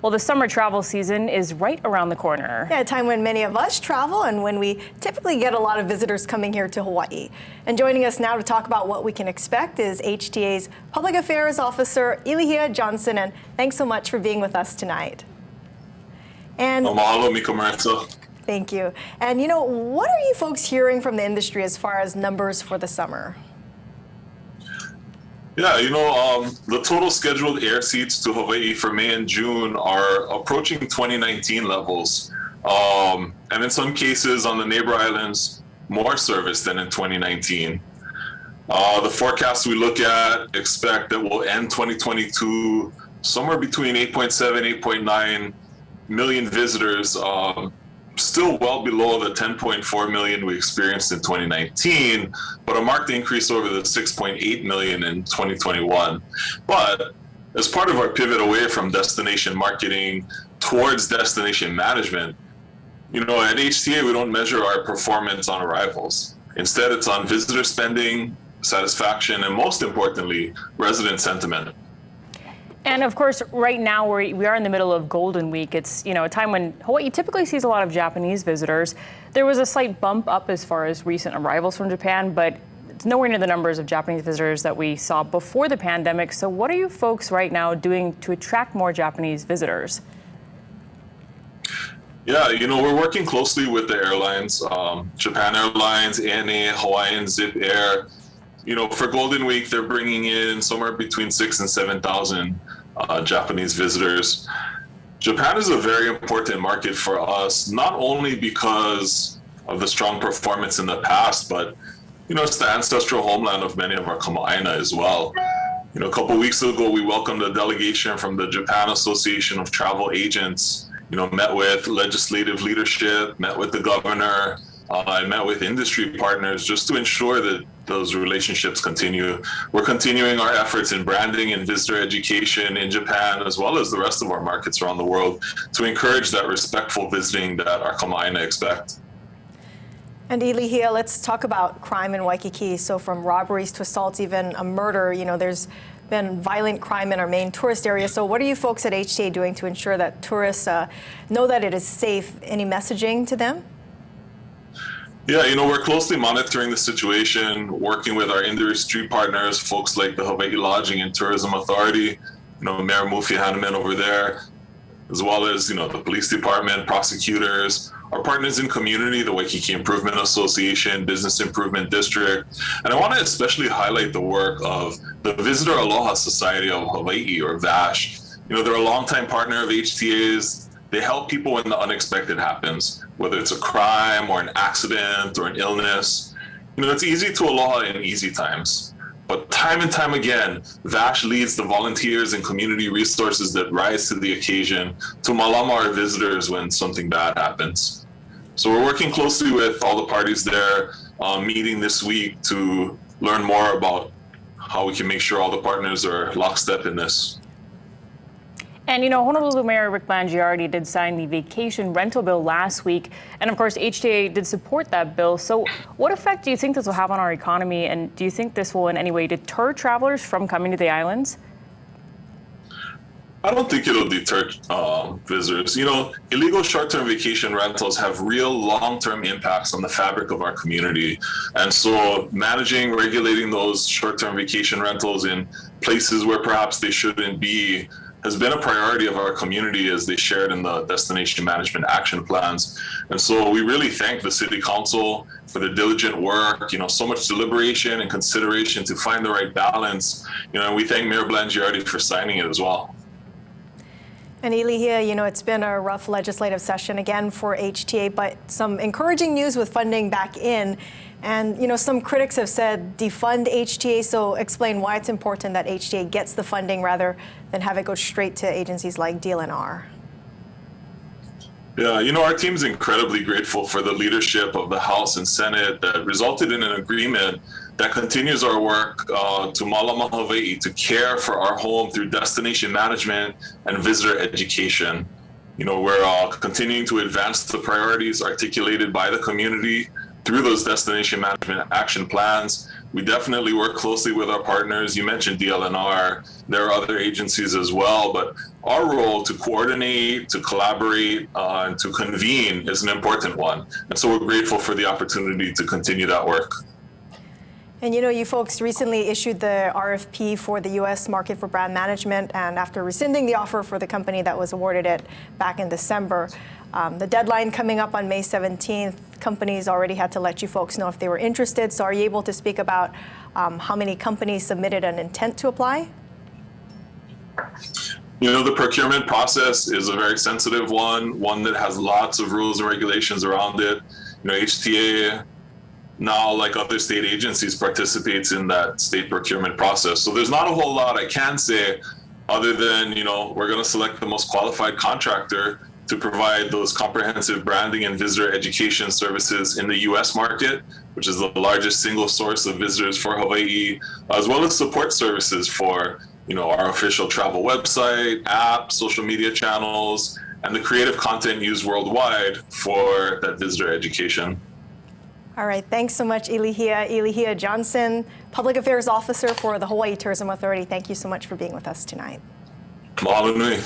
Well, the summer travel season is right around the corner. Yeah, a time when many of us travel and when we typically get a lot of visitors coming here to Hawaii. And joining us now to talk about what we can expect is HTA's Public Affairs Officer, Illihia Gionson. And thanks so much for being with us tonight. And mahalo, Miko Marissa. Thank you. And what are you folks hearing from the industry as far as numbers for the summer? Yeah, the total scheduled air seats to Hawaii for May and June are approaching 2019 levels. And in some cases on the neighbor islands, more service than in 2019. The forecasts we look at expect that we'll end 2022 somewhere between 8.7, 8.9 million visitors, still well below the 10.4 million we experienced in 2019, but a marked increase over the 6.8 million in 2021. But as part of our pivot away from destination marketing towards destination management, at HTA, we don't measure our performance on arrivals. Instead, it's on visitor spending, satisfaction, and most importantly, resident sentiment. And of course, right now we are in the middle of Golden Week. It's a time when Hawaii typically sees a lot of Japanese visitors. There was a slight bump up as far as recent arrivals from Japan, but it's nowhere near the numbers of Japanese visitors that we saw before the pandemic. So what are you folks right now doing to attract more Japanese visitors? Yeah, we're working closely with the airlines, Japan Airlines, ANA, Hawaiian, Zip Air. For Golden Week, they're bringing in somewhere between 6,000 and 7,000 Japanese visitors. Japan is a very important market for us, not only because of the strong performance in the past, but it's the ancestral homeland of many of our kama'aina as well. A couple weeks ago, we welcomed a delegation from the Japan Association of Travel Agents. Met with legislative leadership, met with the governor. I met with industry partners just to ensure that those relationships continue. We're continuing our efforts in branding and visitor education in Japan, as well as the rest of our markets around the world, to encourage that respectful visiting that our kama'aina expect. And Illihia, let's talk about crime in Waikiki. So from robberies to assaults, even a murder, there's been violent crime in our main tourist area. So what are you folks at HTA doing to ensure that tourists know that it is safe? Any messaging to them? Yeah, we're closely monitoring the situation, working with our industry partners, folks like the Hawaii Lodging and Tourism Authority, Mayor Mufi Hanneman over there, as well as, the police department, prosecutors, our partners in community, the Waikiki Improvement Association, Business Improvement District. And I want to especially highlight the work of the Visitor Aloha Society of Hawaii, or VASH. They're a longtime partner of HTA's. They help people when the unexpected happens, whether it's a crime or an accident or an illness. It's easy to aloha in easy times, but time and time again, VASH leads the volunteers and community resources that rise to the occasion to malama our visitors when something bad happens. So we're working closely with all the parties there, meeting this week to learn more about how we can make sure all the partners are lockstep in this. And Honolulu Mayor Rick Blangiardi did sign the vacation rental bill last week. And of course, HTA did support that bill. So what effect do you think this will have on our economy? And do you think this will in any way deter travelers from coming to the islands? I don't think it'll deter visitors. Illegal short-term vacation rentals have real long-term impacts on the fabric of our community. And so managing, regulating those short-term vacation rentals in places where perhaps they shouldn't be has been a priority of our community, as they shared in the destination management action plans. And so we really thank the City Council for the diligent work, so much deliberation and consideration to find the right balance. And we thank Mayor Blangiardi for signing it as well. And Illihia, it's been a rough legislative session again for HTA, but some encouraging news with funding back in. And, some critics have said defund HTA, so explain why it's important that HTA gets the funding rather than have it go straight to agencies like DLNR. Yeah, our team's incredibly grateful for the leadership of the House and Senate that resulted in an agreement that continues our work to malama Hawaii, to care for our home through destination management and visitor education. We're continuing to advance the priorities articulated by the community through those destination management action plans. we definitely work closely with our partners. You mentioned DLNR. There are other agencies as well, but our role to coordinate, to collaborate, and to convene is an important one. And so we're grateful for the opportunity to continue that work. And you know, you folks recently issued the RFP for the U.S. market for brand management, and after rescinding the offer for the company that was awarded it back in December, the deadline coming up on May 17th, companies already had to let you folks know if they were interested. So are you able to speak about how many companies submitted an intent to apply? You know, the procurement process is a very sensitive one that has lots of rules and regulations around it. You know, HTA now, like other state agencies, participates in that state procurement process. So there's not a whole lot I can say other than, you know, we're going to select the most qualified contractor to provide those comprehensive branding and visitor education services in the U.S. market, which is the largest single source of visitors for Hawaii, as well as support services for, you know, our official travel website, app, social media channels, and the creative content used worldwide for that visitor education. All right, thanks so much, Illihia. Illihia Gionson, Public Affairs Officer for the Hawaii Tourism Authority. Thank you so much for being with us tonight. Mahalo nui.